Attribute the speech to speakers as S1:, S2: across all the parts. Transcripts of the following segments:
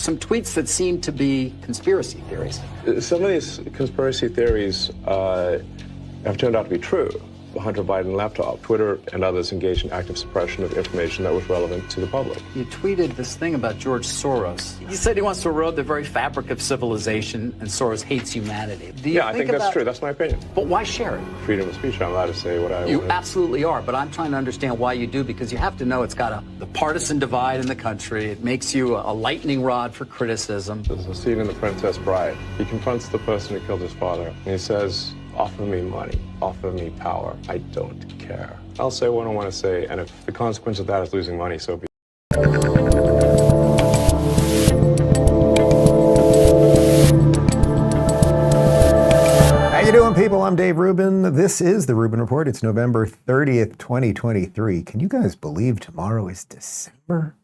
S1: some tweets that seem to be conspiracy theories.
S2: Some of these conspiracy theories have turned out to be true. The Hunter Biden laptop, Twitter and others engaged in active suppression of information that was relevant to the public.
S1: You tweeted this thing about George Soros. You said he wants to erode the very fabric of civilization, and Soros hates humanity.
S2: I think that's true. That's my opinion.
S1: But why share it?
S2: Freedom of speech. I'm allowed to say what I want.
S1: You absolutely are, but I'm trying to understand why you do, because you have to know it's got the partisan divide in the country. It makes you a lightning rod for criticism.
S2: There's a scene in The Princess Bride. He confronts the person who killed his father, and he says, offer me money, offer me power. I don't care. I'll say what I want to say, and if the consequence of that is losing money, so be it.
S3: How you doing, people? I'm Dave Rubin. This is the Rubin Report. It's November 30th, 2023. Can you guys believe tomorrow is December?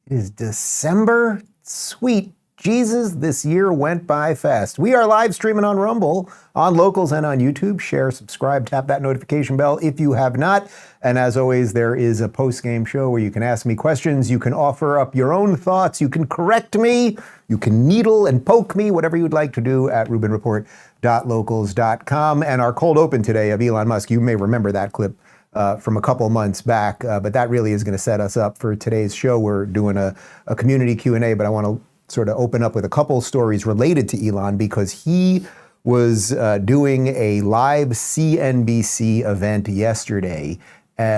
S3: It is December? Sweet Jesus, this year went by fast. We are live streaming on Rumble, on Locals, and on YouTube. Share, subscribe, tap that notification bell if you have not. And as always, there is a post-game show where you can ask me questions, you can offer up your own thoughts, you can correct me, you can needle and poke me, whatever you'd like to do at rubinreport.locals.com. And our cold open today of Elon Musk, you may remember that clip from a couple months back, but that really is going to set us up for today's show. We're doing a community Q&A, but I want to sort of open up with a couple stories related to Elon, because he was doing a live CNBC event yesterday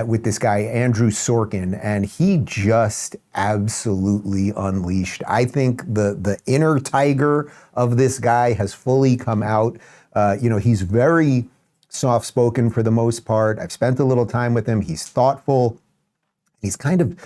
S3: with this guy, Andrew Sorkin, and he just absolutely unleashed. I think the inner tiger of this guy has fully come out. He's very soft-spoken for the most part. I've spent a little time with him. He's thoughtful. He's kind of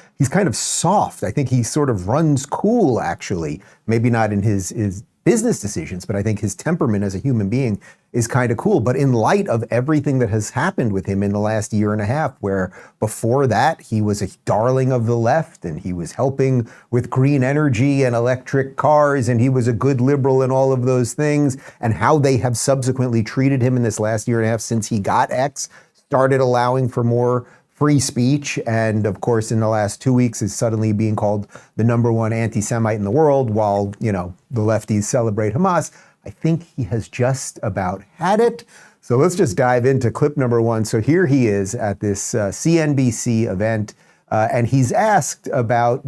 S3: soft. I think he sort of runs cool, actually. Maybe not in his business decisions, but I think his temperament as a human being is kind of cool. But in light of everything that has happened with him in the last year and a half, where before that he was a darling of the left and he was helping with green energy and electric cars and he was a good liberal and all of those things, and how they have subsequently treated him in this last year and a half since he got X, started allowing for more free speech, and of course in the last 2 weeks is suddenly being called the #1 anti-Semite in the world, while, the lefties celebrate Hamas. I think he has just about had it. So let's just dive into clip number one. So here he is at this CNBC event, and he's asked about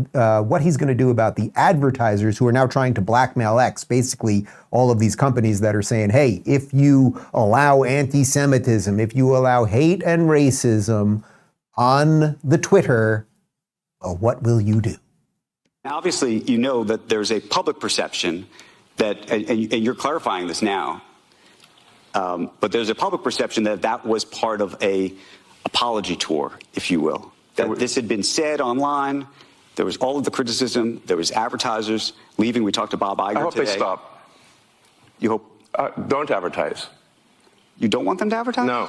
S3: what he's going to do about the advertisers who are now trying to blackmail X, basically all of these companies that are saying, hey, if you allow anti-Semitism, if you allow hate and racism on the Twitter, what will you do?
S4: Now, obviously, you know that there's a public perception that, and you're clarifying this now, but there's a public perception that was part of a apology tour, if you will. That this had been said online. There was all of the criticism. There was advertisers leaving. We talked to Bob Iger today.
S2: I hope they stop.
S4: You hope?
S2: Don't advertise.
S4: You don't want them to advertise?
S2: No.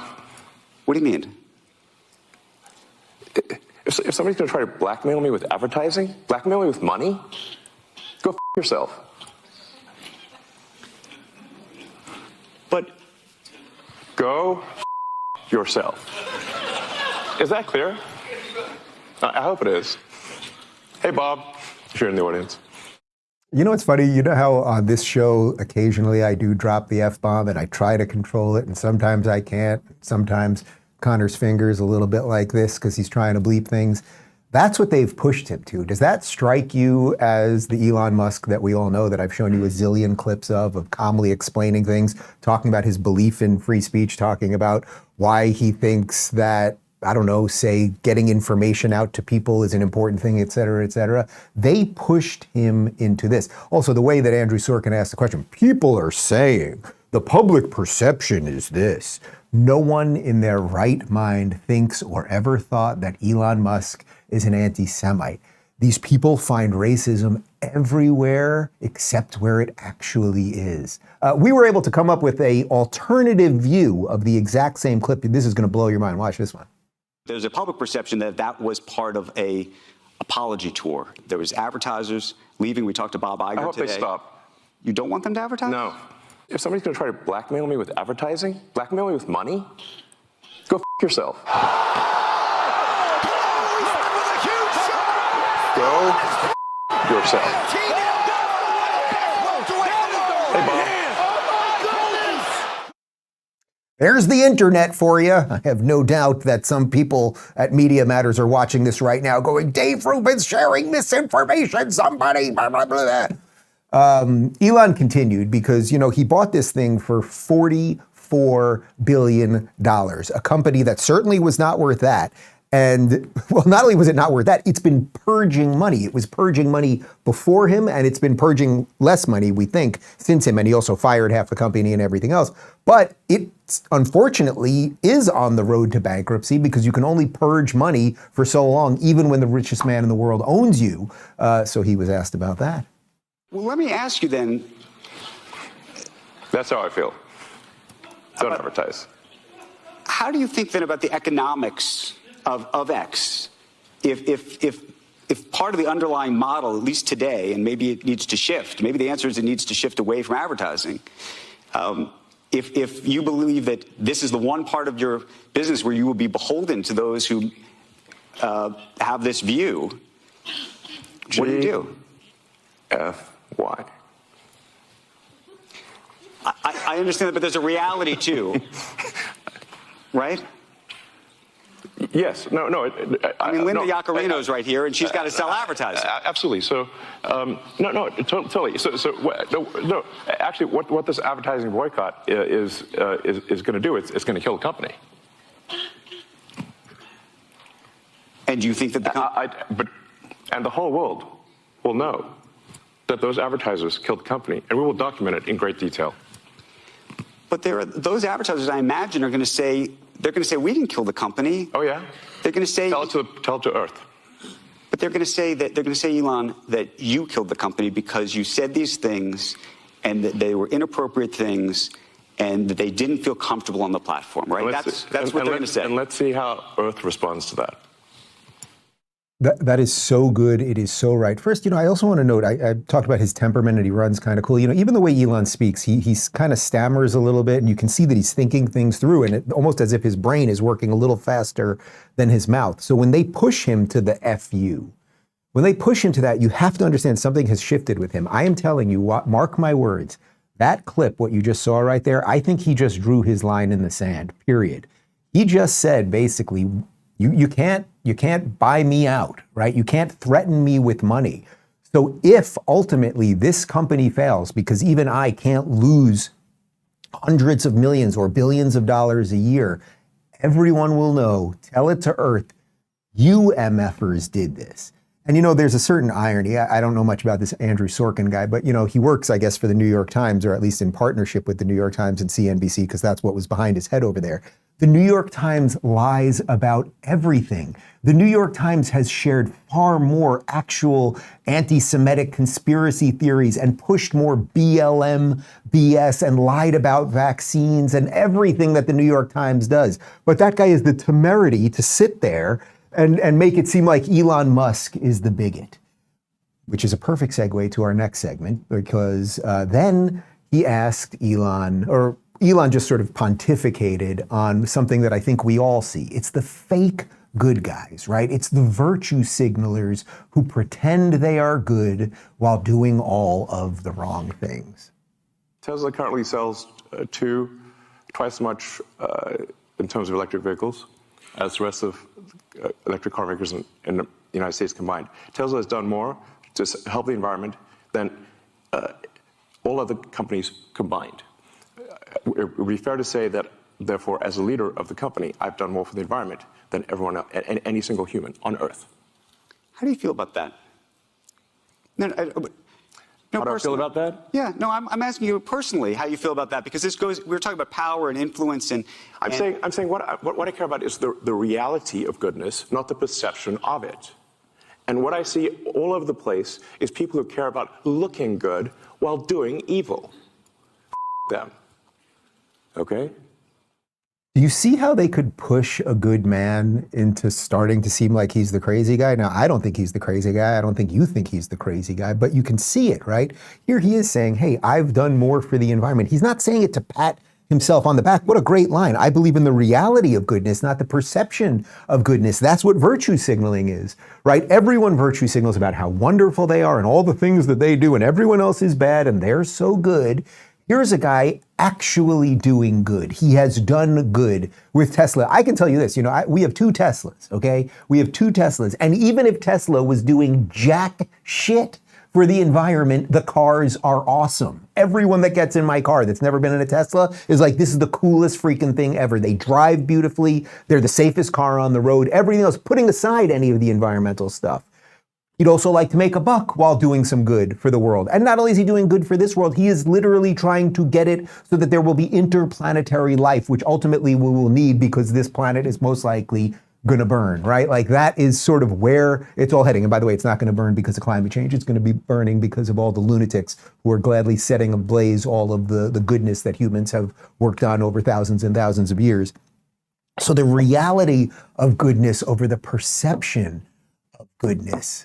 S4: What do you mean?
S2: If somebody's going to try to blackmail me with advertising, blackmail me with money, go yourself.
S4: But
S2: go yourself. Is that clear? I hope it is. Hey, Bob, if you're in the audience.
S3: You know what's funny? You know how on this show, occasionally I do drop the F-bomb and I try to control it, and sometimes I can't. Sometimes Connor's fingers a little bit like this because he's trying to bleep things. That's what they've pushed him to. Does that strike you as the Elon Musk that we all know, that I've shown you a zillion clips of calmly explaining things, talking about his belief in free speech, talking about why he thinks that, I don't know, say getting information out to people is an important thing, et cetera, et cetera. They pushed him into this. Also, the way that Andrew Sorkin asked the question, people are saying the public perception is this. No one in their right mind thinks or ever thought that Elon Musk is an anti-Semite. These people find racism everywhere except where it actually is. We were able to come up with an alternative view of the exact same clip. This is going to blow your mind. Watch this one.
S4: there's a public perception that was part of a apology tour. There was advertisers leaving. We talked to Bob Iger today.
S2: I hope they stop.
S4: You don't want them to advertise?
S2: No. If somebody's going to try to blackmail me with advertising, blackmail me with money, go f*** yourself. Go f*** yourself.
S3: There's the internet for you. I have no doubt that some people at Media Matters are watching this right now going, Dave Rubin's sharing misinformation, somebody, blah, blah, blah. Elon continued because, he bought this thing for $44 billion, a company that certainly was not worth that. And, well, not only was it not worth that, it's been purging money. It was purging money before him, and it's been purging less money, we think, since him. And he also fired half the company and everything else. But it, unfortunately, is on the road to bankruptcy because you can only purge money for so long, even when the richest man in the world owns you. So he was asked about that.
S4: Well, let me ask you then.
S2: That's how I feel. Don't advertise.
S4: How do you think then about the economics of X? If part of the underlying model, at least today, and maybe it needs to shift, maybe the answer is it needs to shift away from advertising. If you believe that this is the one part of your business where you will be beholden to those who have this view, what do you do?
S2: Why?
S4: I understand that, but there's a reality too, right?
S2: Yes. No.
S4: I mean, Linda Yaccarino's right here, and she's got to sell advertising.
S2: Absolutely. So, totally. No. Actually, what this advertising boycott is going to do, it's going to kill the company.
S4: And do you think that
S2: and the whole world will know that those advertisers killed the company, and we will document it in great detail.
S4: But those advertisers, I imagine, are going to say, we didn't kill the company.
S2: Oh yeah.
S4: They're going to say,
S2: tell it to Earth.
S4: But they're going to say, Elon, that you killed the company because you said these things, and that they were inappropriate things, and that they didn't feel comfortable on the platform, right? That's what they're going to say.
S2: And let's see how Earth responds to that.
S3: That is so good. It is so right. First, I also want to note, I talked about his temperament and he runs kind of cool. Even the way Elon speaks, he's kind of stammers a little bit and you can see that he's thinking things through and almost as if his brain is working a little faster than his mouth. So when they push him to the FU, when they push him to that, you have to understand something has shifted with him. I am telling you, mark my words, that clip, what you just saw right there, I think he just drew his line in the sand, period. He just said, basically, you can't buy me out, right? You can't threaten me with money. So if ultimately this company fails, because even I can't lose hundreds of millions or billions of dollars a year, everyone will know, tell it to Earth, you MFers did this. And there's a certain irony. I don't know much about this Andrew Sorkin guy, but he works, I guess, for the New York Times, or at least in partnership with the New York Times and CNBC, because that's what was behind his head over there. The New York Times lies about everything. The New York Times has shared far more actual anti-Semitic conspiracy theories and pushed more BLM BS and lied about vaccines and everything that the New York Times does. But that guy has the temerity to sit there and make it seem like Elon Musk is the bigot, which is a perfect segue to our next segment, because then he asked Elon just sort of pontificated on something that I think we all see. It's the fake good guys, right? It's the virtue signalers who pretend they are good while doing all of the wrong things.
S2: Tesla currently sells twice as much in terms of electric vehicles as the rest of electric car makers in the United States combined. Tesla has done more to help the environment than all other companies combined. It would be fair to say that, therefore, as a leader of the company, I've done more for the environment than everyone else, and any single human on Earth.
S4: How do you feel about that? No,
S2: how do I feel about that?
S4: Yeah, no, I'm asking you personally how you feel about that, because we're talking about power and influence, and
S2: I'm saying what I care about is the reality of goodness, not the perception of it. And what I see all over the place is people who care about looking good while doing evil. Them. Okay?
S3: Do you see how they could push a good man into starting to seem like he's the crazy guy? Now, I don't think he's the crazy guy. I don't think you think he's the crazy guy, but you can see it, right? Here he is saying, hey, I've done more for the environment. He's not saying it to pat himself on the back. What a great line. I believe in the reality of goodness, not the perception of goodness. That's what virtue signaling is, right? Everyone virtue signals about how wonderful they are and all the things that they do, and everyone else is bad and they're so good. Here's a guy actually doing good. He has done good with Tesla. I can tell you this, we have 2 Teslas, okay? We have 2 Teslas. And even if Tesla was doing jack shit for the environment, the cars are awesome. Everyone that gets in my car that's never been in a Tesla is like, this is the coolest freaking thing ever. They drive beautifully. They're the safest car on the road. Everything else, putting aside any of the environmental stuff. He'd also like to make a buck while doing some good for the world. And not only is he doing good for this world, he is literally trying to get it so that there will be interplanetary life, which ultimately we will need because this planet is most likely going to burn, right? Like that is sort of where it's all heading. And by the way, it's not going to burn because of climate change. It's going to be burning because of all the lunatics who are gladly setting ablaze all of the goodness that humans have worked on over thousands and thousands of years. So the reality of goodness over the perception of goodness.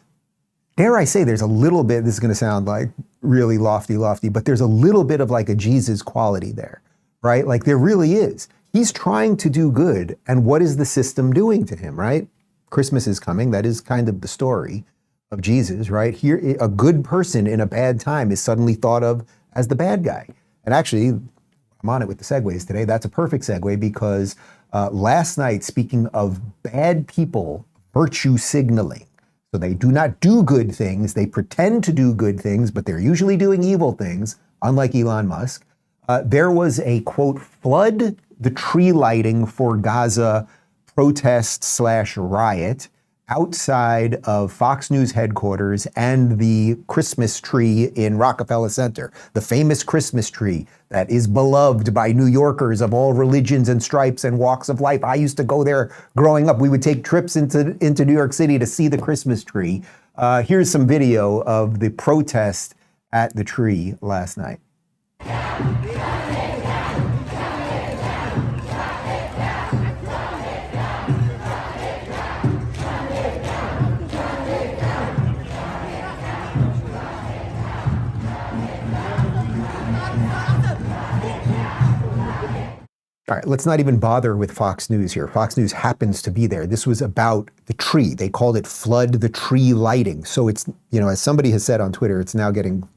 S3: Dare I say there's a little bit, this is going to sound like really lofty, but there's a little bit of like a Jesus quality there, right? Like there really is. He's trying to do good, and what is the system doing to him, right? Christmas is coming. That is kind of the story of Jesus, right? Here, a good person in a bad time is suddenly thought of as the bad guy. And actually, I'm on it with the segues today. That's a perfect segue because last night, speaking of bad people virtue signaling, so they do not do good things. They pretend to do good things, but they're usually doing evil things, unlike Elon Musk. There was a, quote, flood the tree lighting for Gaza protest/riot outside of Fox News headquarters and the Christmas tree in Rockefeller Center, the famous Christmas tree that is beloved by New Yorkers of all religions and stripes and walks of life. I used to go there growing up. We would take trips into New York City to see the Christmas tree. Here's some video of the protest at the tree last night. All right, let's not even bother with Fox News here. Fox News happens to be there. This was about the tree. They called it flood the tree lighting. So it's, as somebody has said on Twitter, it's now getting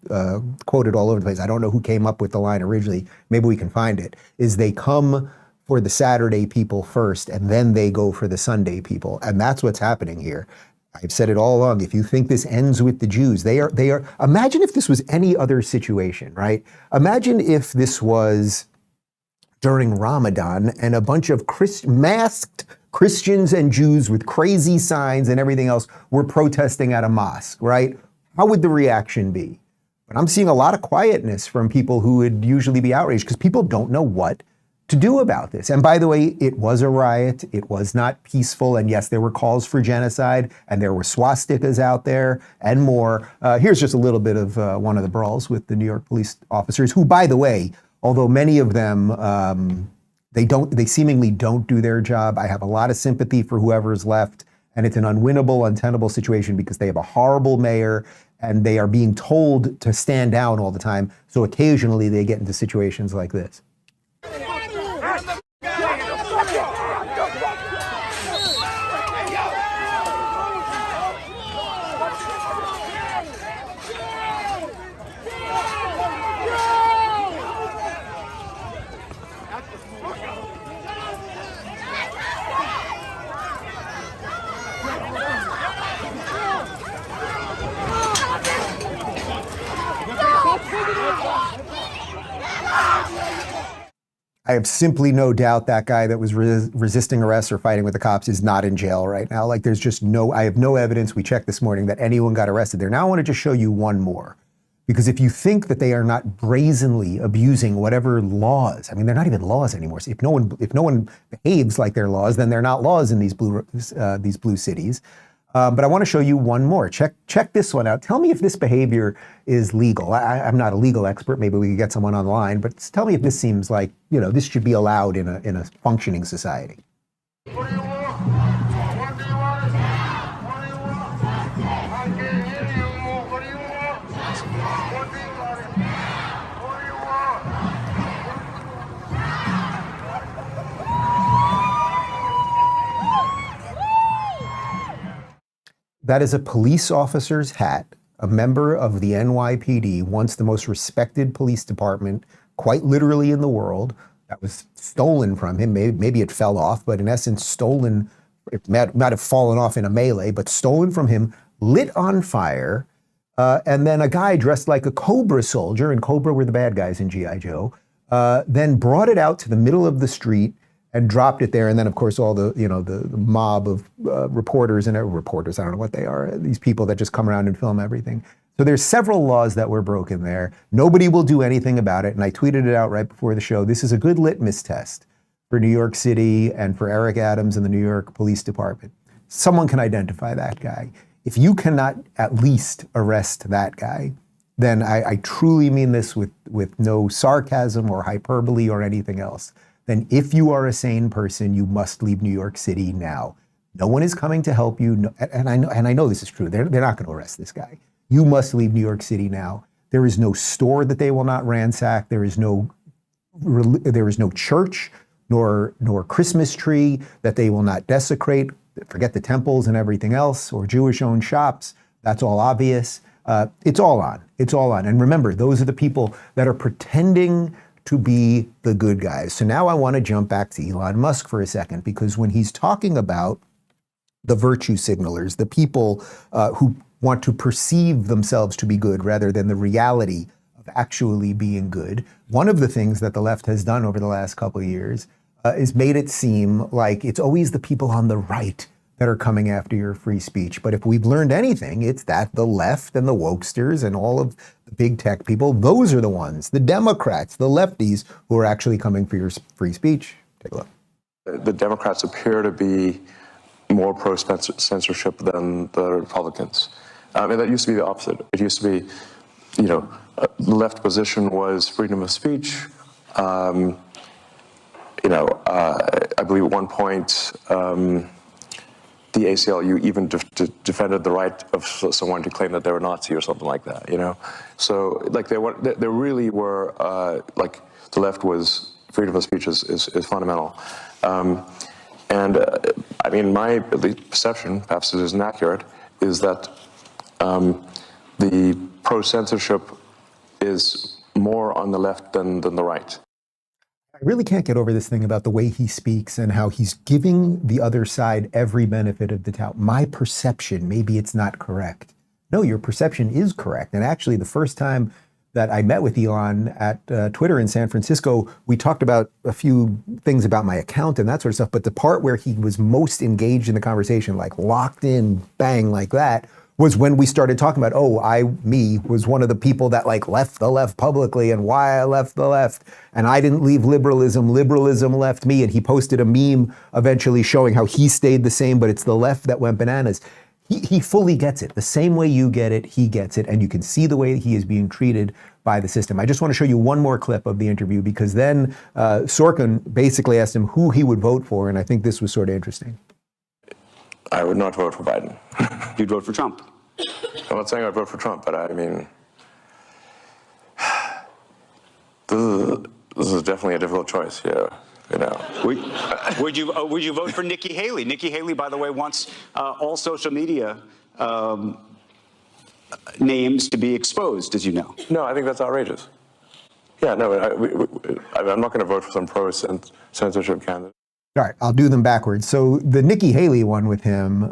S3: quoted all over the place. I don't know who came up with the line originally. Maybe we can find it. Is they come for the Saturday people first, and then they go for the Sunday people. And that's what's happening here. I've said it all along. If you think this ends with the Jews, they are, imagine if this was any other situation, right? Imagine if this was during Ramadan and a bunch of masked Christians and Jews with crazy signs and everything else were protesting at a mosque, right? How would the reaction be? But I'm seeing a lot of quietness from people who would usually be outraged because people don't know what to do about this. And by the way, it was a riot. It was not peaceful. And yes, there were calls for genocide and there were swastikas out there and more. Here's just a little bit of one of the brawls with the New York police officers who, by the way, although many of them, they seemingly don't do their job. I have a lot of sympathy for whoever's left, and it's an unwinnable, untenable situation because they have a horrible mayor and they are being told to stand down all the time. So occasionally they get into situations like this. I have simply no doubt that guy that was resisting arrest or fighting with the cops is not in jail right now. Like there's just I have no evidence, we checked this morning, that anyone got arrested there. Now I want to just show you one more. Because if you think that they are not brazenly abusing whatever laws, I mean, they're not even laws anymore. So if no one behaves like they're laws, then they're not laws in these blue cities. But I want to show you one more. Check this one out. Tell me if this behavior is legal. I'm not a legal expert. Maybe we could get someone online. But tell me if this seems like, this should be allowed in a functioning society.
S5: What do you want? What do you want? What do you want? I can't hear you. What do you want? What do you want? What do you want?
S3: That is a police officer's hat, a member of the NYPD, once the most respected police department quite literally in the world, that was stolen from him. Maybe it fell off, but in essence, stolen. It might have fallen off in a melee, but stolen from him, lit on fire. And then a guy dressed like a Cobra soldier, and Cobra were the bad guys in G.I. Joe, then brought it out to the middle of the street and dropped it there. And then, of course, all the mob of reporters, I don't know what they are, these people that just come around and film everything. So there's several laws that were broken there. Nobody will do anything about it. And I tweeted it out right before the show. This is a good litmus test for New York City and for Eric Adams and the New York Police Department. Someone can identify that guy. If you cannot at least arrest that guy, then I truly mean this with no sarcasm or hyperbole or anything else, then if you are a sane person, you must leave New York City now. No one is coming to help you. And I know this is true. They're not going to arrest this guy. You must leave New York City now. There is no store that they will not ransack. There is no church nor Christmas tree that they will not desecrate. Forget the temples and everything else, or Jewish-owned shops. That's all obvious. It's all on. It's all on. And remember, those are the people that are pretending to be the good guys. So now I want to jump back to Elon Musk for a second, because when he's talking about the virtue signalers, the people who want to perceive themselves to be good rather than the reality of actually being good, one of the things that the left has done over the last couple of years is made it seem like it's always the people on the right that are coming after your free speech. But if we've learned anything, it's that the left and the wokesters and all of the big tech people, those are the ones, the Democrats, the lefties, who are actually coming for your free speech. Take a look.
S2: The Democrats appear to be more pro-censorship than the Republicans. And that used to be the opposite. It used to be, the left position was freedom of speech. I believe at one point, the ACLU even defended the right of someone to claim that they were Nazi or something like that, So, there really were, the left was, freedom of speech is fundamental. My perception, perhaps it isn't accurate, is that the pro-censorship is more on the left than the right.
S3: I really can't get over this thing about the way he speaks and how he's giving the other side every benefit of the doubt. My perception, maybe it's not correct. No, your perception is correct. And actually, the first time that I met with Elon at Twitter in San Francisco, we talked about a few things about my account and that sort of stuff. But the part where he was most engaged in the conversation, like locked in, bang, like that, was when we started talking about, me was one of the people that left the left publicly and why I left the left. And I didn't leave liberalism, liberalism left me. And he posted a meme eventually showing how he stayed the same, but it's the left that went bananas. He fully gets it. The same way you get it, he gets it. And you can see the way he is being treated by the system. I just want to show you one more clip of the interview, because then Sorkin basically asked him who he would vote for. And I think this was sort of interesting.
S2: I would not vote for Biden.
S4: You'd vote for Trump.
S2: I'm not saying I'd vote for Trump, but I mean, this is definitely a difficult choice.
S4: Would you vote for Nikki Haley? Nikki Haley, by the way, wants all social media names to be exposed, as you know.
S2: No, I think that's outrageous. I'm not going to vote for some pro-censorship candidate.
S3: All right, I'll do them backwards. So the Nikki Haley one with him,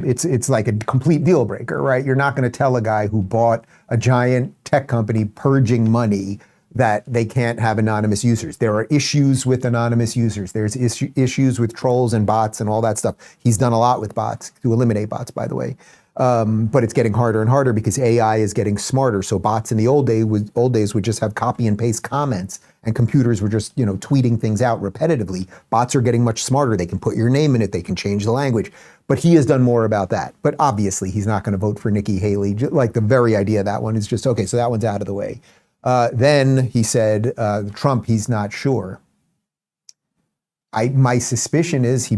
S3: it's like a complete deal breaker, right? You're not going to tell a guy who bought a giant tech company purging money that they can't have anonymous users. There are issues with anonymous users. There's issues with trolls and bots and all that stuff. He's done a lot with bots, to eliminate bots, by the way. But it's getting harder and harder because AI is getting smarter. So bots in the old days would just have copy and paste comments, and computers were just, tweeting things out repetitively. Bots are getting much smarter. They can put your name in it. They can change the language. But he has done more about that. But obviously, he's not going to vote for Nikki Haley. Like the very idea of that one is just, okay, so that one's out of the way. Then he said, Trump, he's not sure. My suspicion is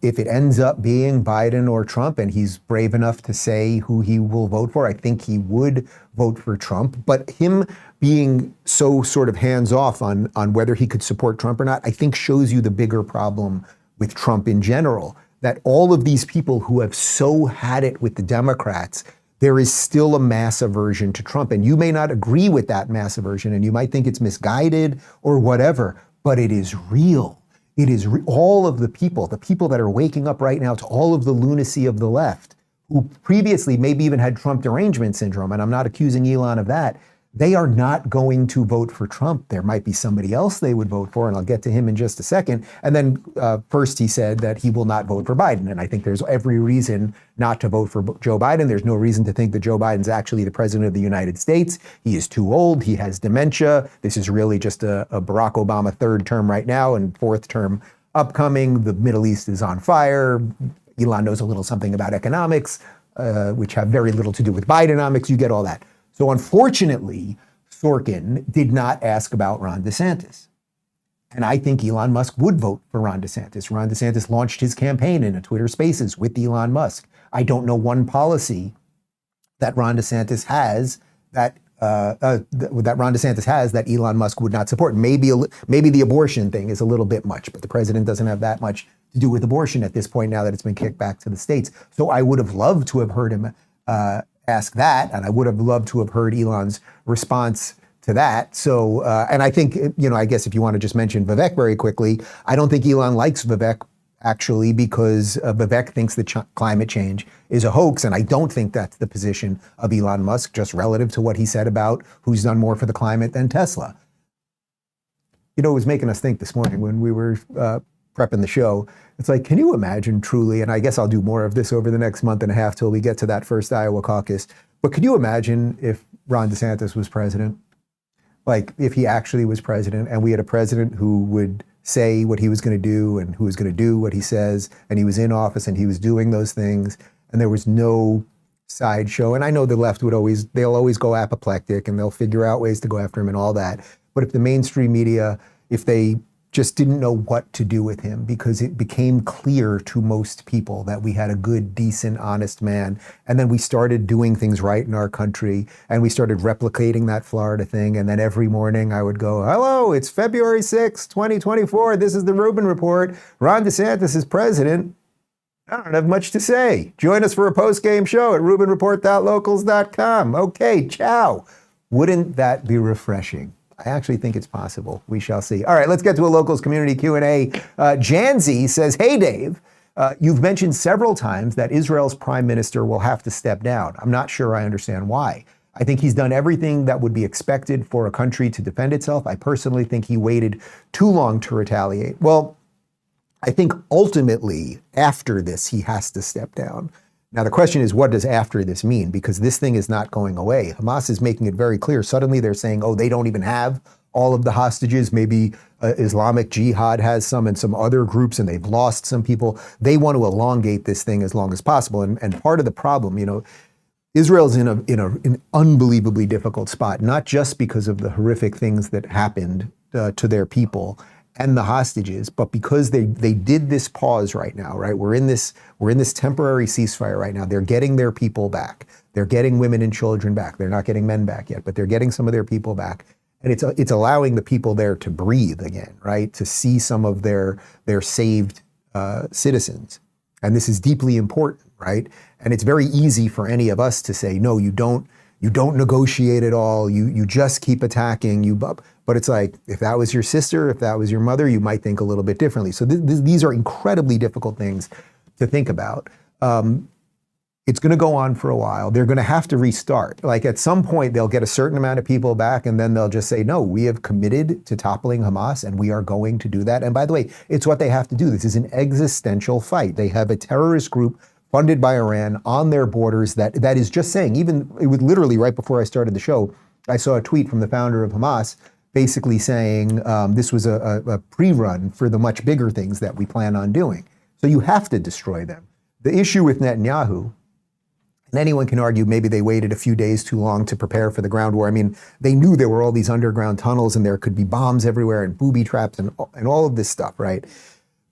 S3: if it ends up being Biden or Trump and he's brave enough to say who he will vote for, I think he would vote for Trump. But him being so sort of hands off on whether he could support Trump or not, I think shows you the bigger problem with Trump in general, that all of these people who have so had it with the Democrats, there is still a mass aversion to Trump. And you may not agree with that mass aversion, and you might think it's misguided or whatever, but it is real. It is all of the people that are waking up right now to all of the lunacy of the left, who previously maybe even had Trump derangement syndrome, and I'm not accusing Elon of that, they are not going to vote for Trump. There might be somebody else they would vote for, and I'll get to him in just a second. And then first he said that he will not vote for Biden, and I think there's every reason not to vote for Joe Biden. There's no reason to think that Joe Biden's actually the president of the United States. He is too old. He has dementia. This is really just a Barack Obama third term right now and fourth term upcoming. The Middle East is on fire. Elon knows a little something about economics, which have very little to do with Bidenomics. You get all that. So unfortunately, Sorkin did not ask about Ron DeSantis. And I think Elon Musk would vote for Ron DeSantis. Ron DeSantis launched his campaign in a Twitter Spaces with Elon Musk. I don't know one policy that Ron DeSantis has that Elon Musk would not support. Maybe the abortion thing is a little bit much, but the president doesn't have that much to do with abortion at this point now that it's been kicked back to the states. So I would have loved to have heard him ask that, and I would have loved to have heard Elon's response to that. So, and I think, I guess if you want to just mention Vivek very quickly, I don't think Elon likes Vivek actually because Vivek thinks that climate change is a hoax, and I don't think that's the position of Elon Musk, just relative to what he said about who's done more for the climate than Tesla. It was making us think this morning when we were prepping the show. It's like, can you imagine truly, and I guess I'll do more of this over the next month and a half till we get to that first Iowa caucus, but could you imagine if Ron DeSantis was president? Like if he actually was president and we had a president who would say what he was going to do and who was going to do what he says, and he was in office and he was doing those things, and there was no sideshow. And I know the left they'll always go apoplectic and they'll figure out ways to go after him and all that. But if the mainstream media, if they just didn't know what to do with him because it became clear to most people that we had a good, decent, honest man. And then we started doing things right in our country and we started replicating that Florida thing. And then every morning I would go, hello, it's February 6th, 2024. This is the Rubin Report. Ron DeSantis is president. I don't have much to say. Join us for a post-game show at rubinreport.locals.com. Okay, ciao. Wouldn't that be refreshing? I actually think it's possible. We shall see. All right, let's get to a locals community Q&A. Janzi says, hey, Dave, you've mentioned several times that Israel's prime minister will have to step down. I'm not sure I understand why. I think he's done everything that would be expected for a country to defend itself. I personally think he waited too long to retaliate. Well, I think ultimately after this, he has to step down. Now, the question is, what does after this mean? Because this thing is not going away. Hamas is making it very clear. Suddenly they're saying, oh, they don't even have all of the hostages. Maybe Islamic Jihad has some and some other groups, and they've lost some people. They want to elongate this thing as long as possible. And part of the problem, Israel's in an unbelievably difficult spot, not just because of the horrific things that happened to their people and the hostages, but because they did this pause right now, right? We're in this temporary ceasefire right now. They're getting their people back. They're getting women and children back. They're not getting men back yet, but they're getting some of their people back. And it's allowing the people there to breathe again, right? To see some of their saved citizens. And this is deeply important, right? And it's very easy for any of us to say, no, you don't negotiate at all. You just keep attacking. But it's like, if that was your sister, if that was your mother, you might think a little bit differently. So these are incredibly difficult things to think about. It's going to go on for a while. They're going to have to restart. Like at some point, they'll get a certain amount of people back, and then they'll just say, no, we have committed to toppling Hamas, and we are going to do that. And by the way, it's what they have to do. This is an existential fight. They have a terrorist group funded by Iran on their borders that is just saying, it was literally right before I started the show, I saw a tweet from the founder of Hamas basically saying this was a pre-run for the much bigger things that we plan on doing. So you have to destroy them. The issue with Netanyahu, and anyone can argue maybe they waited a few days too long to prepare for the ground war. I mean, they knew there were all these underground tunnels and there could be bombs everywhere and booby traps and all of this stuff, right?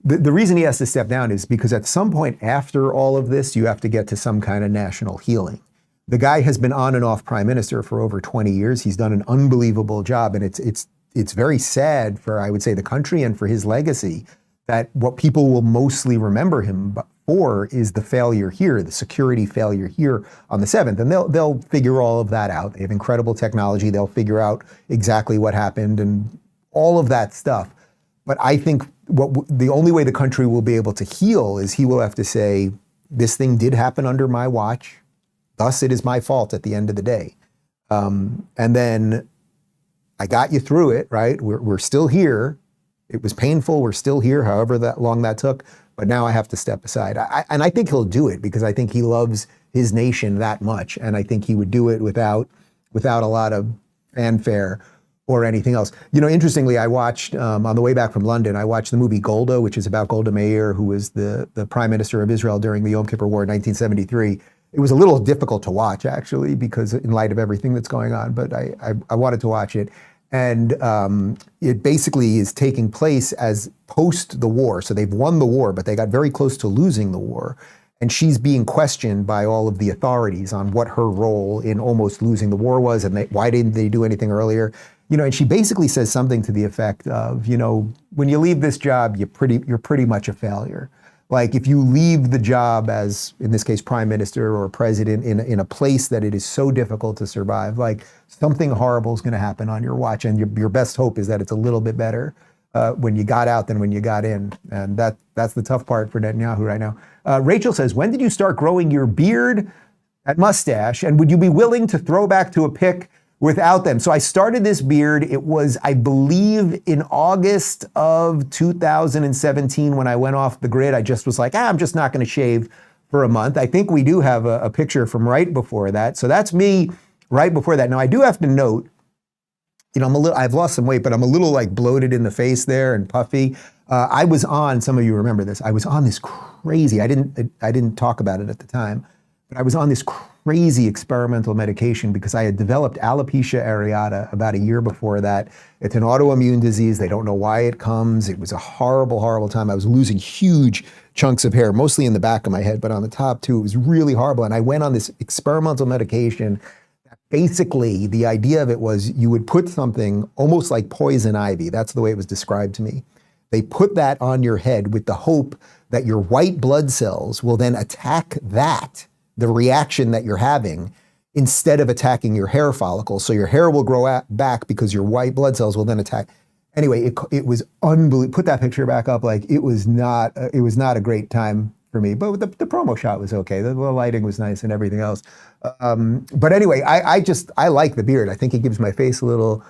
S3: The reason he has to step down is because at some point after all of this, you have to get to some kind of national healing. The guy has been on and off prime minister for over 20 years. He's done an unbelievable job. And it's very sad for, I would say, the country and for his legacy that what people will mostly remember him for is the failure here, the security failure here on the 7th. And they'll figure all of that out. They have incredible technology. They'll figure out exactly what happened and all of that stuff. But I think the only way the country will be able to heal is he will have to say, this thing did happen under my watch. Thus, it is my fault at the end of the day. And then I got you through it, right? We're still here. It was painful. We're still here, however long that took. But now I have to step aside. And I think he'll do it because I think he loves his nation that much. And I think he would do it without a lot of fanfare or anything else. You know, interestingly, I watched, on the way back from London, I watched the movie Golda, which is about Golda Meir, who was the prime minister of Israel during the Yom Kippur War in 1973. It was a little difficult to watch, actually, because in light of everything that's going on, but I wanted to watch it. And it basically is taking place as post the war. So they've won the war, but they got very close to losing the war. And she's being questioned by all of the authorities on what her role in almost losing the war was and why didn't they do anything earlier. You know, and she basically says something to the effect of, you know, when you leave this job, you're pretty much a failure. Like if you leave the job as, in this case, prime minister or president in a place that it is so difficult to survive, like something horrible is going to happen on your watch. And your best hope is that it's a little bit better when you got out than when you got in. And that's the tough part for Netanyahu right now. Rachel says, when did you start growing your beard and mustache? And would you be willing to throw back to a pic without them? So I started this beard. It was, I believe, in August of 2017 when I went off the grid. I just was like, I'm just not going to shave for a month. I think we do have a picture from right before that. So that's me right before that. Now I do have to note, you know, I've lost some weight, but I'm a little like bloated in the face there and puffy. I was on, some of you remember this, I was on this crazy, I didn't talk about it at the time, but I was on this crazy experimental medication because I had developed alopecia areata about a year before that. It's an autoimmune disease. They don't know why it comes. It was a horrible, horrible time. I was losing huge chunks of hair, mostly in the back of my head, but on the top too. It was really horrible. And I went on this experimental medication. Basically, the idea of it was you would put something almost like poison ivy. That's the way it was described to me. They put that on your head with the hope that your white blood cells will then attack that, the reaction that you're having, instead of attacking your hair follicles. So your hair will grow back because your white blood cells will then attack. Anyway, it was unbelievable. Put that picture back up. Like it was not a great time for me, but the promo shot was okay. The lighting was nice and everything else. But anyway, I like the beard. I think it gives my face a little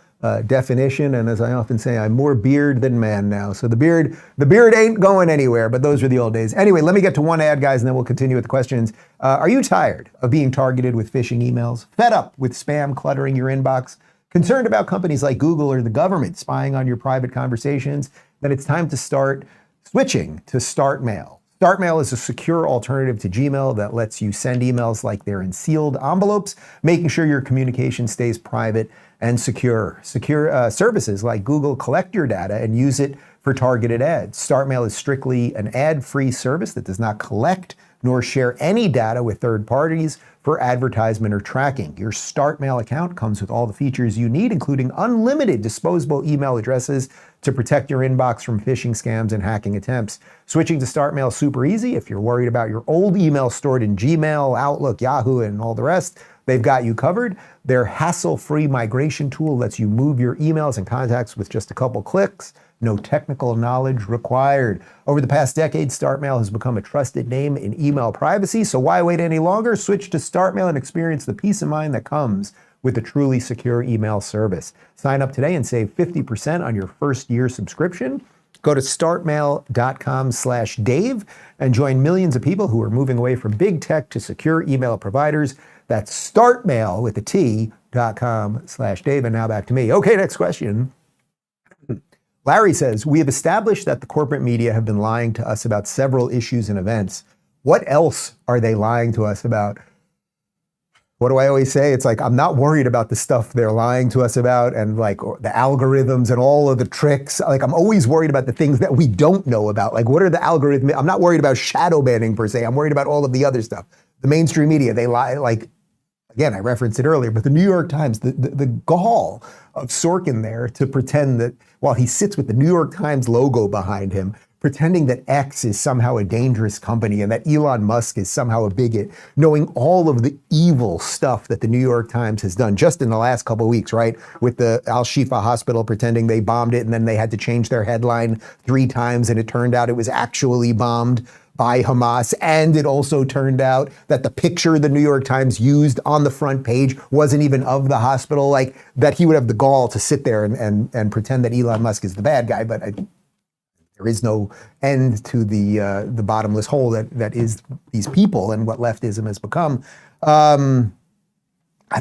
S3: definition. And as I often say, I'm more beard than man now. So the beard ain't going anywhere, but those were the old days. Anyway, let me get to one ad, guys, and then we'll continue with the questions. Are you tired of being targeted with phishing emails? Fed up with spam cluttering your inbox? Concerned about companies like Google or the government spying on your private conversations? Then it's time to start switching to StartMail. StartMail is a secure alternative to Gmail that lets you send emails like they're in sealed envelopes, making sure your communication stays private and secure. Secure services like Google collect your data and use it for targeted ads. StartMail is strictly an ad-free service that does not collect nor share any data with third parties for advertisement or tracking. Your StartMail account comes with all the features you need, including unlimited disposable email addresses to protect your inbox from phishing scams and hacking attempts. Switching to StartMail is super easy. If you're worried about your old email stored in Gmail, Outlook, Yahoo, and all the rest, they've got you covered. Their hassle-free migration tool lets you move your emails and contacts with just a couple clicks. No technical knowledge required. Over the past decade, StartMail has become a trusted name in email privacy, so why wait any longer? Switch to StartMail and experience the peace of mind that comes with a truly secure email service. Sign up today and save 50% on your first year subscription. Go to startmail.com/Dave and join millions of people who are moving away from big tech to secure email providers. That's startmail with a T.com/Dave. And now back to me. Okay, next question. Larry says, we have established that the corporate media have been lying to us about several issues and events. What else are they lying to us about? What do I always say? It's like, I'm not worried about the stuff they're lying to us about and like the algorithms and all of the tricks. Like I'm always worried about the things that we don't know about. Like what are the algorithms? I'm not worried about shadow banning per se. I'm worried about all of the other stuff. The mainstream media, they lie, like, again, I referenced it earlier, but the New York Times, the gall of Sorkin there to pretend that while he sits with the New York Times logo behind him, pretending that X is somehow a dangerous company and that Elon Musk is somehow a bigot, knowing all of the evil stuff that the New York Times has done just in the last couple of weeks, right? With the Al-Shifa hospital pretending they bombed it, and then they had to change their headline 3 times, and it turned out it was actually bombed by Hamas. And it also turned out that the picture the New York Times used on the front page wasn't even of the hospital, like that he would have the gall to sit there and pretend that Elon Musk is the bad guy. But there is no end to the bottomless hole that is these people and what leftism has become. I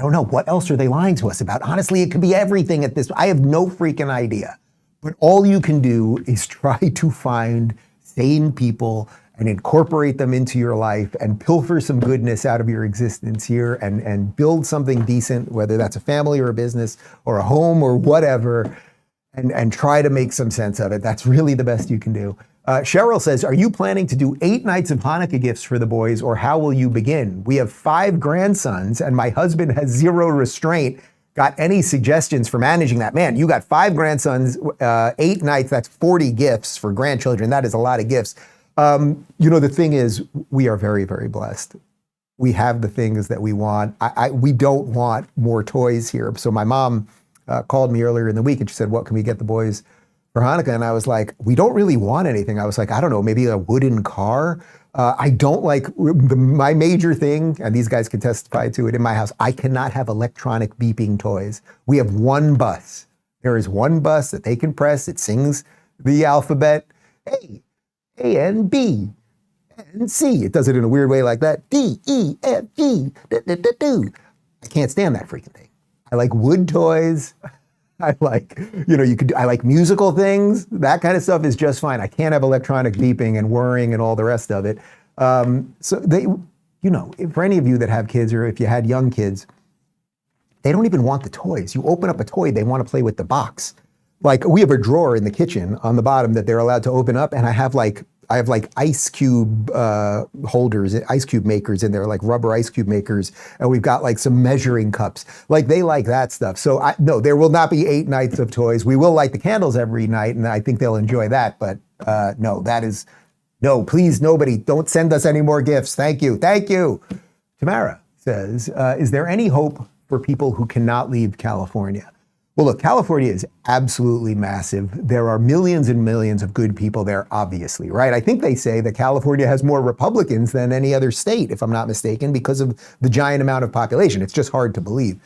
S3: don't know. What else are they lying to us about? Honestly, it could be everything at this. I have no freaking idea. But all you can do is try to find sane people and incorporate them into your life and pilfer some goodness out of your existence here and build something decent, whether that's a family or a business or a home or whatever, and try to make some sense of it. That's really the best you can do. Cheryl says, are you planning to do 8 nights of Hanukkah gifts for the boys, or how will you begin? We have 5 grandsons and my husband has 0 restraint. Got any suggestions for managing that? Man, you got 5 grandsons, 8 nights, that's 40 gifts for grandchildren. That is a lot of gifts. The thing is, we are very, very blessed. We have the things that we want. We don't want more toys here. So my mom called me earlier in the week and she said, what can we get the boys for Hanukkah? And I was like, we don't really want anything. I was like, I don't know, maybe a wooden car. I don't like, my major thing, and these guys can testify to it in my house, I cannot have electronic beeping toys. We have one bus. There is one bus that they can press. It sings the alphabet. A, N, B, and C. It does it in a weird way like that. D, E, F, G, do. I can't stand that freaking thing. I like wood toys. I like, I like musical things. That kind of stuff is just fine. I can't have electronic beeping and whirring and all the rest of it. So they, for any of you that have kids or if you had young kids, they don't even want the toys. You open up a toy, they want to play with the box. Like we have a drawer in the kitchen on the bottom that they're allowed to open up, and I have like ice cube holders, ice cube makers in there, like rubber ice cube makers, and we've got like some measuring cups. Like they like that stuff. So no, there will not be 8 nights of toys. We will light the candles every night, and I think they'll enjoy that. But no, please, nobody, don't send us any more gifts. Thank you. Tamara says, is there any hope for people who cannot leave California? Well, look, California is absolutely massive. There are millions and millions of good people there, obviously, right? I think they say that California has more Republicans than any other state, if I'm not mistaken, because of the giant amount of population. It's just hard to believe.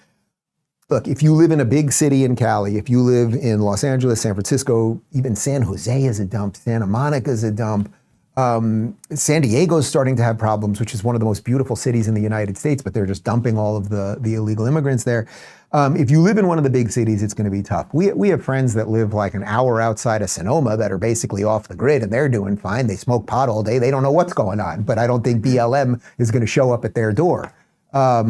S3: Look, if you live in a big city in Cali, if you live in Los Angeles, San Francisco, even San Jose is a dump, Santa Monica is a dump. San Diego's starting to have problems, which is one of the most beautiful cities in the United States, but they're just dumping all of the illegal immigrants there. If you live in one of the big cities, it's going to be tough. We have friends that live like an hour outside of Sonoma that are basically off the grid, and they're doing fine. They smoke pot all day. They don't know what's going on, but I don't think BLM is going to show up at their door. I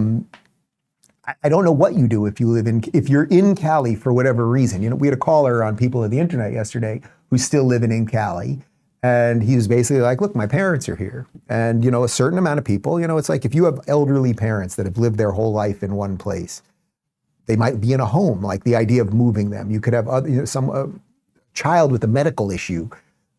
S3: don't know what you do if you're in Cali for whatever reason. We had a caller on People of the Internet yesterday who's still living in Cali. And he was basically like, look, my parents are here. And, a certain amount of people, it's like if you have elderly parents that have lived their whole life in one place, they might be in a home, like the idea of moving them. You could have some child with a medical issue.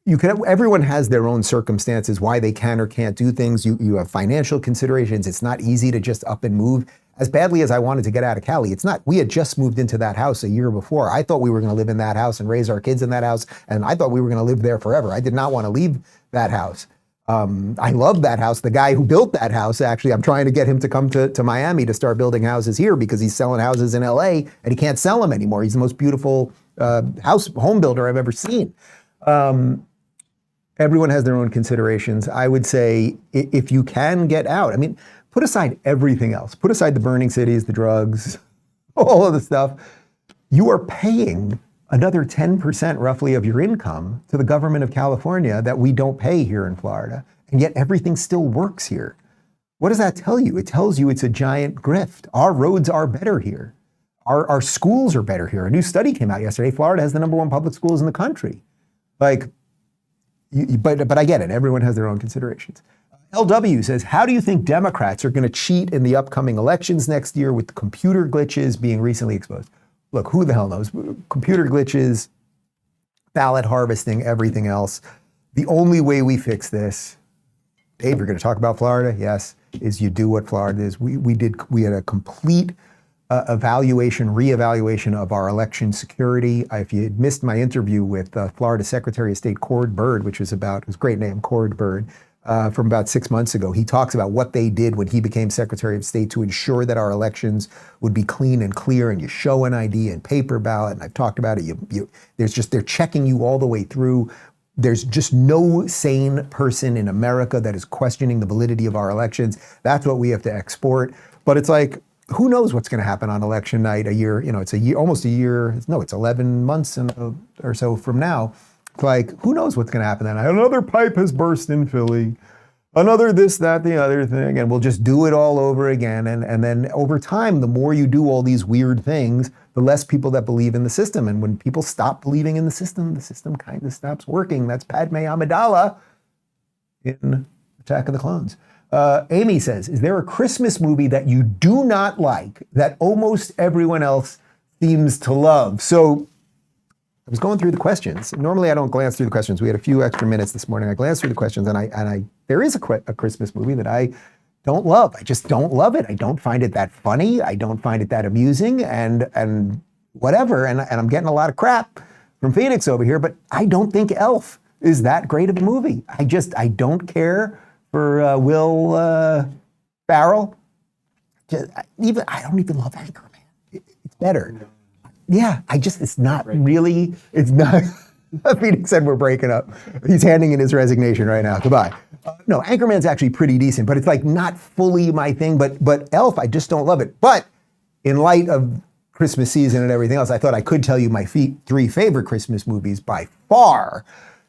S3: Everyone has their own circumstances, why they can or can't do things. You have financial considerations. It's not easy to just up and move. As badly as I wanted to get out of Cali, it's not. We had just moved into that house a year before. I thought we were going to live in that house and raise our kids in that house, and I thought we were going to live there forever. I did not want to leave that house. I love that house. The guy who built that house, actually, I'm trying to get him to come to Miami to start building houses here because he's selling houses in LA and he can't sell them anymore. He's the most beautiful home builder I've ever seen. Everyone has their own considerations. I would say if you can get out, put aside everything else. Put aside the burning cities, the drugs, all of the stuff. You are paying another 10% roughly of your income to the government of California that we don't pay here in Florida. And yet everything still works here. What does that tell you? It tells you it's a giant grift. Our roads are better here. Our schools are better here. A new study came out yesterday. Florida has the #1 public schools in the country. But I get it. Everyone has their own considerations. LW says, how do you think Democrats are going to cheat in the upcoming elections next year with computer glitches being recently exposed? Look, who the hell knows? Computer glitches, ballot harvesting, everything else. the only way we fix this, Dave, you're going to talk about Florida? Yes, is you do what Florida is. We had a complete reevaluation of our election security. If you had missed my interview with Florida Secretary of State Cord Bird, which was a great name, Cord Bird, from about 6 months ago, he talks about what they did when he became Secretary of State to ensure that our elections would be clean and clear, and you show an ID and paper ballot, and I've talked about it. They're checking you all the way through. There's just no sane person in America that is questioning the validity of our elections. That's what we have to export. But it's like, who knows what's going to happen on election night a year, it's a year, almost a year, no, it's 11 months or so from now. It's like, who knows what's going to happen then? Another pipe has burst in Philly, another this, that, the other thing, and we'll just do it all over again. And then over time, the more you do all these weird things, the less people that believe in the system. And when people stop believing in the system kind of stops working. That's Padme Amidala in Attack of the Clones. Amy says, is there a Christmas movie that you do not like that almost everyone else seems to love? So I was going through the questions. Normally I don't glance through the questions. We had a few extra minutes this morning. I glanced through the questions and there is a Christmas movie that I don't love. I just don't love it. I don't find it that funny. I don't find it that amusing and whatever. And I'm getting a lot of crap from Phoenix over here, but I don't think Elf is that great of a movie. I don't care for Will Ferrell. I don't even love Anchorman. It's better. Yeah, it's not. Phoenix said we're breaking up. He's handing in his resignation right now. Goodbye. No, Anchorman's actually pretty decent, but it's like not fully my thing. But Elf, I just don't love it. But in light of Christmas season and everything else, I thought I could tell you my three favorite Christmas movies by far.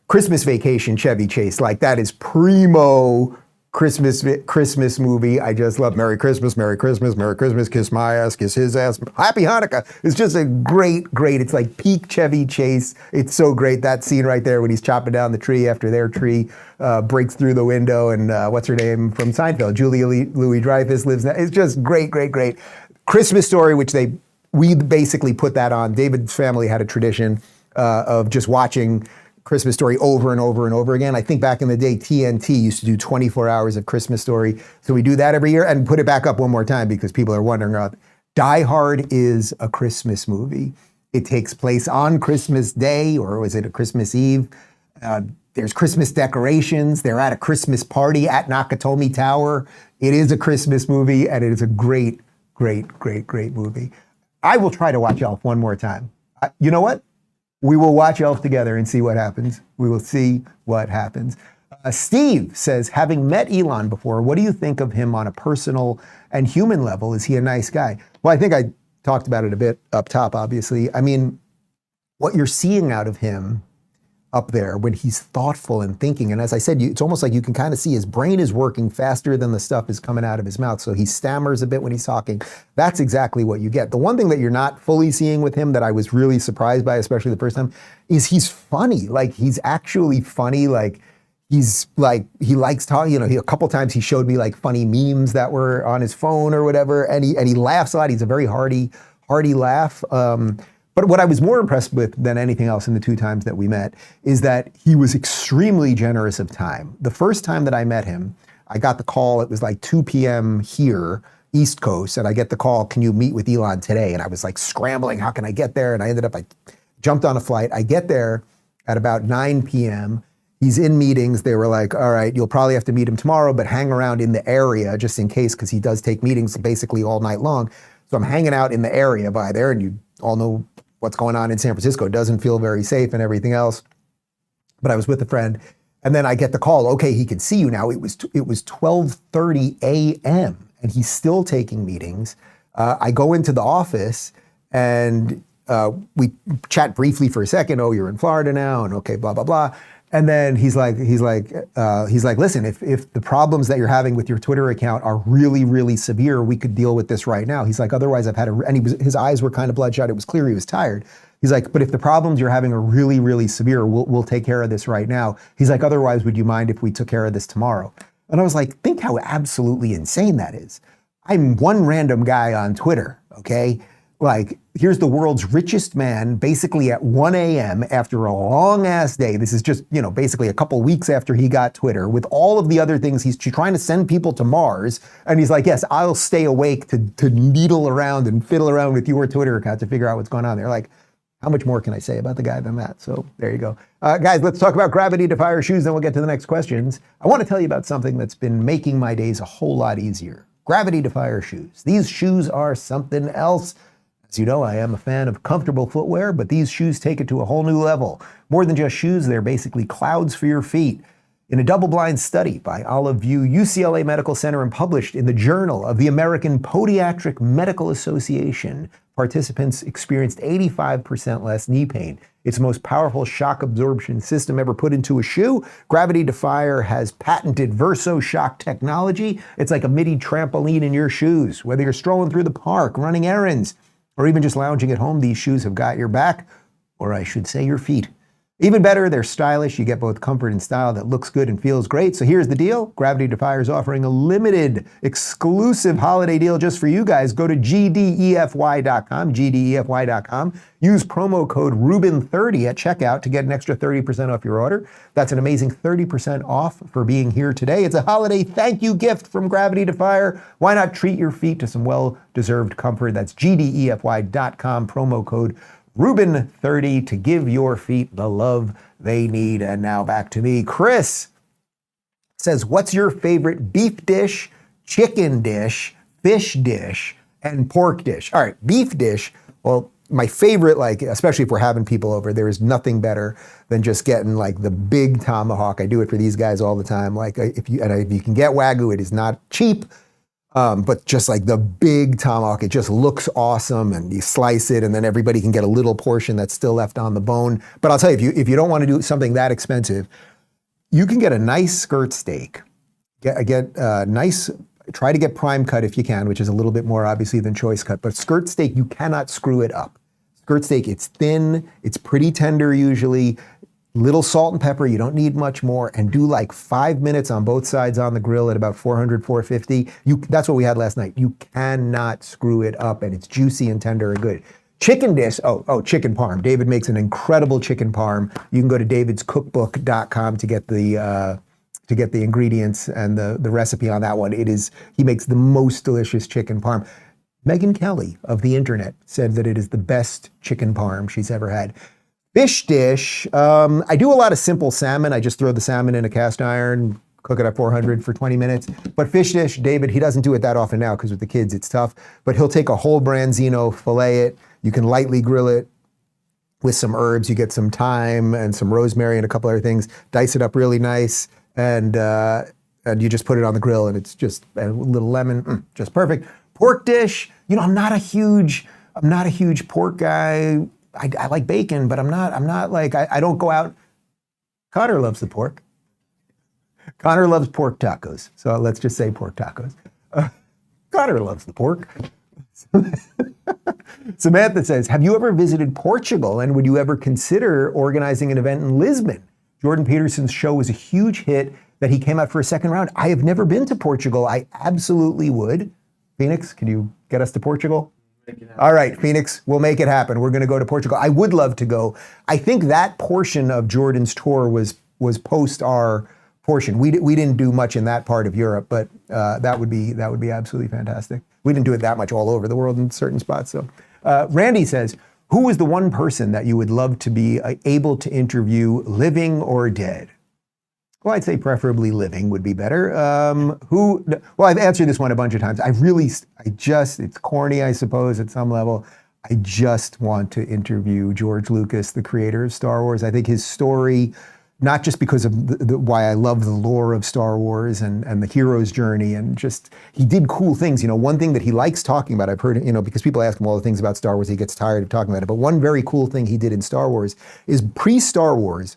S3: Christmas Vacation, Chevy Chase, like that is primo Christmas movie. I just love Merry Christmas, Merry Christmas, Merry Christmas, kiss my ass, kiss his ass, Happy Hanukkah. It's just a great, it's like peak Chevy Chase. It's so great, that scene right there when he's chopping down the tree after their tree breaks through the window and what's her name from Seinfeld, Julia Louis-Dreyfus lives there. It's just great. Christmas Story, which we basically put that on. David's family had a tradition of just watching Christmas Story over and over and over again. I think back in the day, TNT used to do 24 hours of Christmas Story. So we do that every year and put it back up one more time because people are wondering. Die Hard is a Christmas movie. It takes place on Christmas Day, or was it a Christmas Eve? There's Christmas decorations. They're at a Christmas party at Nakatomi Tower. It is a Christmas movie, and it is a great movie. I will try to watch Elf one more time. You know what? We will watch Elf together and see what happens. We will see what happens. Steve says, having met Elon before, what do you think of him on a personal and human level? Is he a nice guy? Well, I think I talked about it a bit up top, obviously. I mean, what you're seeing out of him up there when he's thoughtful and thinking, and as I said, it's almost like you can kind of see his brain is working faster than the stuff is coming out of his mouth. So he stammers a bit when he's talking. That's exactly what you get. The one thing that you're not fully seeing with him that I was really surprised by, especially the first time, is he's funny. Like, he's actually funny. Like, he likes talking, a couple times he showed me like funny memes that were on his phone or whatever. And he laughs a lot. He's a very hearty laugh. But what I was more impressed with than anything else in the two times that we met is that he was extremely generous of time. The first time that I met him, I got the call, it was like 2 p.m. here, East Coast, and I get the call, can you meet with Elon today? And I was like scrambling, how can I get there? And I jumped on a flight. I get there at about 9 p.m. He's in meetings. They were like, all right, you'll probably have to meet him tomorrow, but hang around in the area just in case, because he does take meetings basically all night long. So I'm hanging out in the area by there, and you all know what's going on in San Francisco. It doesn't feel very safe and everything else. But I was with a friend, and then I get the call, okay, he can see you now. It was 12:30 a.m., and he's still taking meetings. I go into the office, and we chat briefly for a second. Oh, you're in Florida now, and okay, blah, blah, blah. And then he's like, listen, if the problems that you're having with your Twitter account are really, really severe, we could deal with this right now. He's like, otherwise I've had his eyes were kind of bloodshot. It was clear he was tired. He's like, but if the problems you're having are really, really severe, we'll take care of this right now. He's like, otherwise, would you mind if we took care of this tomorrow? And I was like, think how absolutely insane that is. I'm one random guy on Twitter, okay? Like, here's the world's richest man basically at 1 a.m. after a long ass day. This is just, basically a couple weeks after he got Twitter, with all of the other things. He's trying to send people to Mars. And he's like, yes, I'll stay awake to needle around and fiddle around with your Twitter account to figure out what's going on there. Like, how much more can I say about the guy than that? So there you go. Guys, let's talk about Gravity Defyer shoes, then we'll get to the next questions. I want to tell you about something that's been making my days a whole lot easier. Gravity Defyer shoes. These shoes are something else. As you know, I am a fan of comfortable footwear, but these shoes take it to a whole new level. More than just shoes, they're basically clouds for your feet. In a double-blind study by Olive View UCLA Medical Center and published in the Journal of the American Podiatric Medical Association, participants experienced 85% less knee pain. It's the most powerful shock absorption system ever put into a shoe. Gravity Defyer has patented Verso Shock technology. It's like a mini trampoline in your shoes. Whether you're strolling through the park, running errands, or even just lounging at home, these shoes have got your back, or I should say your feet. Even better, they're stylish. You get both comfort and style that looks good and feels great. So here's the deal. Gravity Defyer is offering a limited, exclusive holiday deal just for you guys. Go to gdefy.com, gdefy.com. Use promo code Rubin30 at checkout to get an extra 30% off your order. That's an amazing 30% off for being here today. It's a holiday thank you gift from Gravity Defyer. Why not treat your feet to some well-deserved comfort? That's gdefy.com, promo code Rubin30 to give your feet the love they need. And now back to me. Chris says, what's your favorite beef dish, chicken dish, fish dish, and pork dish? All right, beef dish. Well, my favorite, like, especially if we're having people over, there is nothing better than just getting like the big tomahawk. I do it for these guys all the time. Like, if you can get Wagyu, it is not cheap. But just like the big tomahawk, it just looks awesome, and you slice it, and then everybody can get a little portion that's still left on the bone. But I'll tell you, if you don't want to do something that expensive, you can get a nice skirt steak. Get nice. Try to get prime cut if you can, which is a little bit more obviously than choice cut. But skirt steak, you cannot screw it up. Skirt steak, it's thin, it's pretty tender usually. Little salt and pepper, you don't need much more, and do like 5 minutes on both sides on the grill at about 400, 450. That's what we had last night. You cannot screw it up, and it's juicy and tender and good. Chicken dish, chicken parm. David makes an incredible chicken parm. You can go to davidscookbook.com to get the ingredients and the recipe on that one. He makes the most delicious chicken parm. Megyn Kelly of the internet said that it is the best chicken parm she's ever had. Fish dish, I do a lot of simple salmon. I just throw the salmon in a cast iron, cook it at 400 for 20 minutes. But fish dish, David, he doesn't do it that often now because with the kids it's tough. But he'll take a whole branzino, fillet it. You can lightly grill it with some herbs. You get some thyme and some rosemary and a couple other things. Dice it up really nice, and you just put it on the grill, and it's just a little lemon, just perfect. Pork dish, I'm not a huge pork guy. I like bacon, but I'm not like, I don't go out. Connor loves the pork. Connor loves pork tacos. So let's just say pork tacos. Connor loves the pork. Samantha says, have you ever visited Portugal, and would you ever consider organizing an event in Lisbon? Jordan Peterson's show was a huge hit that he came out for a second round. I have never been to Portugal. I absolutely would. Phoenix, can you get us to Portugal? All right, Phoenix, we'll make it happen. We're going to go to Portugal. I would love to go. I think that portion of Jordan's tour was post our portion. We didn't do much in that part of Europe, but that would be absolutely fantastic. We didn't do it that much all over the world in certain spots. So, Randy says, who is the one person that you would love to be able to interview, living or dead? Well, I'd say preferably living would be better. Well, I've answered this one a bunch of times. It's corny, I suppose, at some level. I just want to interview George Lucas, the creator of Star Wars. I think his story, not just because of why I love the lore of Star Wars and the hero's journey, and just, he did cool things. One thing that he likes talking about, I've heard, because people ask him all the things about Star Wars, he gets tired of talking about it. But one very cool thing he did in Star Wars is pre-Star Wars,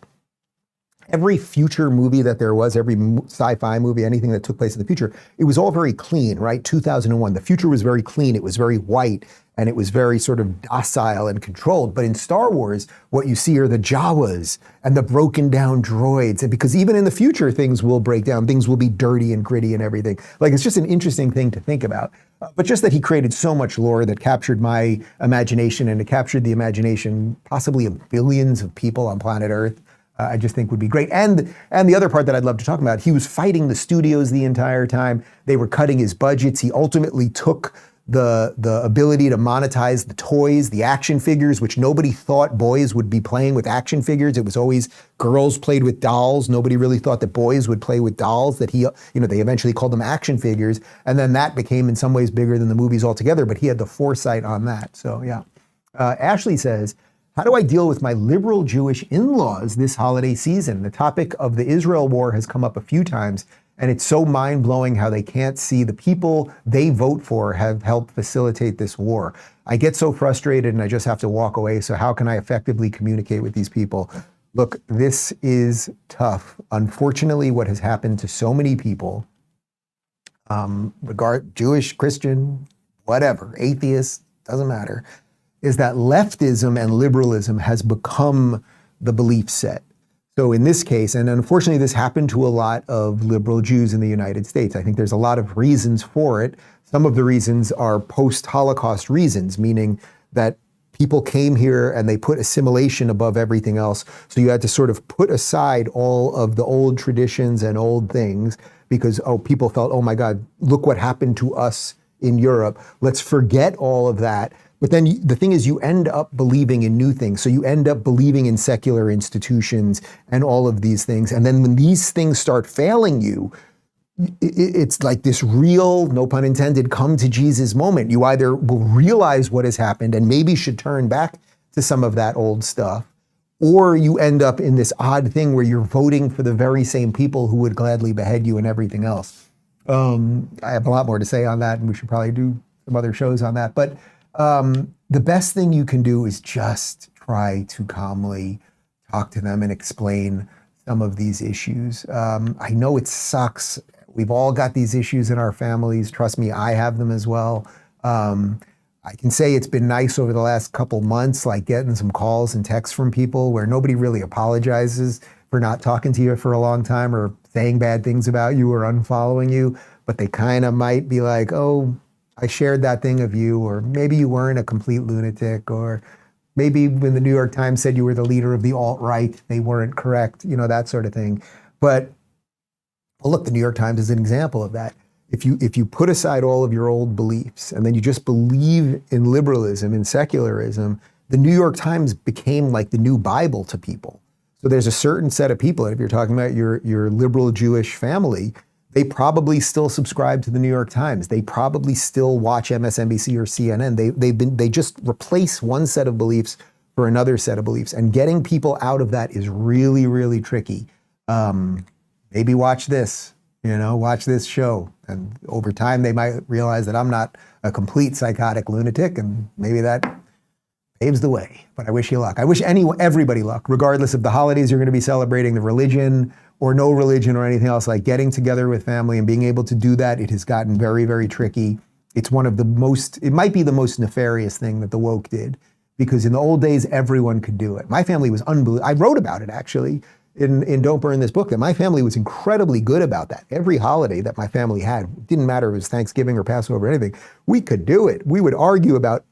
S3: every future movie that there was, every sci-fi movie, anything that took place in the future, it was all very clean, right? 2001, the future was very clean. It was very white and it was very sort of docile and controlled. But in Star Wars, what you see are the Jawas and the broken down droids. And because even in the future, things will break down, things will be dirty and gritty and everything. Like, it's just an interesting thing to think about. But just that he created so much lore that captured my imagination, and it captured the imagination possibly of billions of people on planet Earth. I just think would be great. And the other part that I'd love to talk about, he was fighting the studios the entire time. They were cutting his budgets. He ultimately took the ability to monetize the toys, the action figures, which nobody thought boys would be playing with action figures. It was always girls played with dolls. Nobody really thought that boys would play with dolls, that he, they eventually called them action figures. And then that became in some ways bigger than the movies altogether, but he had the foresight on that. So yeah. Ashley says, how do I deal with my liberal Jewish in-laws this holiday season? The topic of the Israel war has come up a few times, and it's so mind-blowing how they can't see the people they vote for have helped facilitate this war. I get so frustrated and I just have to walk away. So how can I effectively communicate with these people? Look, this is tough. Unfortunately, what has happened to so many people, Jewish, Christian, whatever, atheist, doesn't matter, is that leftism and liberalism has become the belief set. So in this case, and unfortunately this happened to a lot of liberal Jews in the United States. I think there's a lot of reasons for it. Some of the reasons are post-Holocaust reasons, meaning that people came here and they put assimilation above everything else. So you had to sort of put aside all of the old traditions and old things because, people felt, oh my God, look what happened to us in Europe. Let's forget all of that. But then the thing is, you end up believing in new things. So you end up believing in secular institutions and all of these things. And then when these things start failing you, it's like this real, no pun intended, come to Jesus moment. You either will realize what has happened and maybe should turn back to some of that old stuff, or you end up in this odd thing where you're voting for the very same people who would gladly behead you and everything else. I have a lot more to say on that, and we should probably do some other shows on that. But the best thing you can do is just try to calmly talk to them and explain some of these issues. I know it sucks. We've all got these issues in our families. Trust me, I have them as well. I can say it's been nice over the last couple months, like getting some calls and texts from people where nobody really apologizes for not talking to you for a long time or saying bad things about you or unfollowing you, but they kind of might be like, oh, I shared that thing of you, or maybe you weren't a complete lunatic, or maybe when the New York Times said you were the leader of the alt-right, they weren't correct, that sort of thing. But well, look, the New York Times is an example of that. If you put aside all of your old beliefs and then you just believe in liberalism and secularism, the New York Times became like the new Bible to people. So there's a certain set of people, and if you're talking about your liberal Jewish family, they probably still subscribe to the New York Times. They probably still watch MSNBC or CNN. They just replace one set of beliefs for another set of beliefs. And getting people out of that is really, really tricky. Maybe watch this, watch this show. And over time, they might realize that I'm not a complete psychotic lunatic, and maybe that paves the way. But I wish you luck. I wish everybody luck, regardless of the holidays you're going to be celebrating, the religion, or no religion or anything else, like getting together with family and being able to do that. It has gotten very, very tricky. It's it might be the most nefarious thing that the woke did, because in the old days, everyone could do it. My family was unbelievable. I wrote about it actually in Don't Burn This Book, that my family was incredibly good about that. Every holiday that my family had, it didn't matter if it was Thanksgiving or Passover or anything, we could do it. We would argue about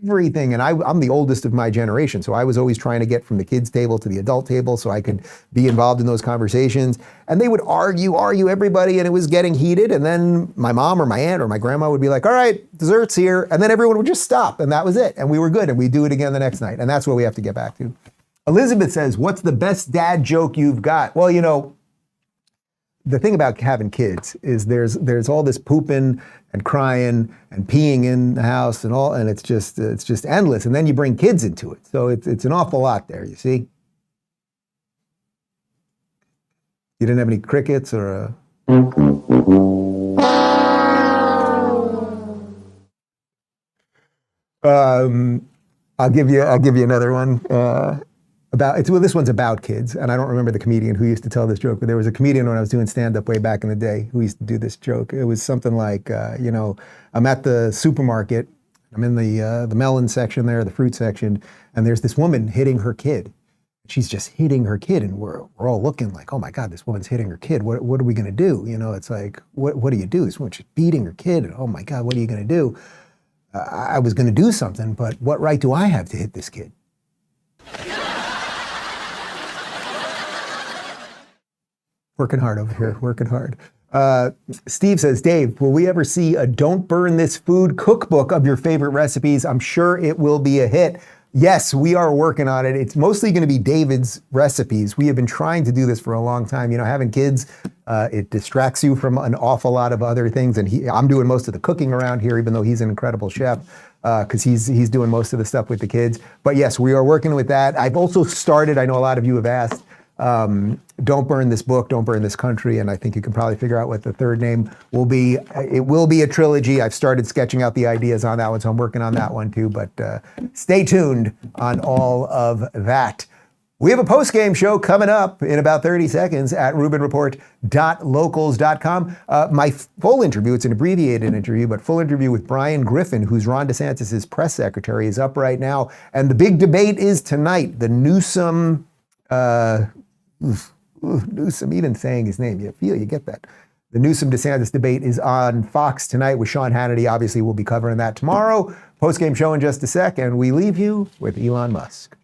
S3: everything. And I'm the oldest of my generation, so I was always trying to get from the kids' table to the adult table so I could be involved in those conversations. And they would argue everybody, and it was getting heated. And then my mom or my aunt or my grandma would be like, all right, dessert's here. And then everyone would just stop, and that was it. And we were good, and we'd do it again the next night. And that's what we have to get back to. Elizabeth says, what's the best dad joke you've got? Well, the thing about having kids is there's all this pooping and crying and peeing in the house and all, and it's just endless. And then you bring kids into it, so it's an awful lot there. You see, you didn't have any crickets or I'll give you another one. this one's about kids, and I don't remember the comedian who used to tell this joke, but there was a comedian when I was doing stand-up way back in the day who used to do this joke. It was something like, I'm at the supermarket, I'm in the melon section there, the fruit section, and there's this woman hitting her kid. She's just hitting her kid, and we're all looking like, oh my God, this woman's hitting her kid. What are we gonna do? It's like, what do you do? This woman's just beating her kid, and oh my God, what are you gonna do? I was gonna do something, but what right do I have to hit this kid? Working hard over here, working hard. Steve says, Dave, will we ever see a Don't Burn This Food cookbook of your favorite recipes? I'm sure it will be a hit. Yes, we are working on it. It's mostly going to be David's recipes. We have been trying to do this for a long time. Having kids, it distracts you from an awful lot of other things. And I'm doing most of the cooking around here, even though he's an incredible chef, because he's doing most of the stuff with the kids. But yes, we are working with that. I've also started, I know a lot of you have asked, Don't Burn This Book, Don't Burn This Country, and I think you can probably figure out what the third name will be. It will be a trilogy. I've started sketching out the ideas on that one, so I'm working on that one too, but stay tuned on all of that. We have a post-game show coming up in about 30 seconds at rubinreport.locals.com. My full interview, it's an abbreviated interview, but full interview with Brian Griffin, who's Ron DeSantis' press secretary, is up right now. And the big debate is tonight, the Newsom, Newsom, even saying his name, you get that. The Newsom-DeSantis debate is on Fox tonight with Sean Hannity. Obviously, we'll be covering that tomorrow. Post-game show in just a sec, and we leave you with Elon Musk.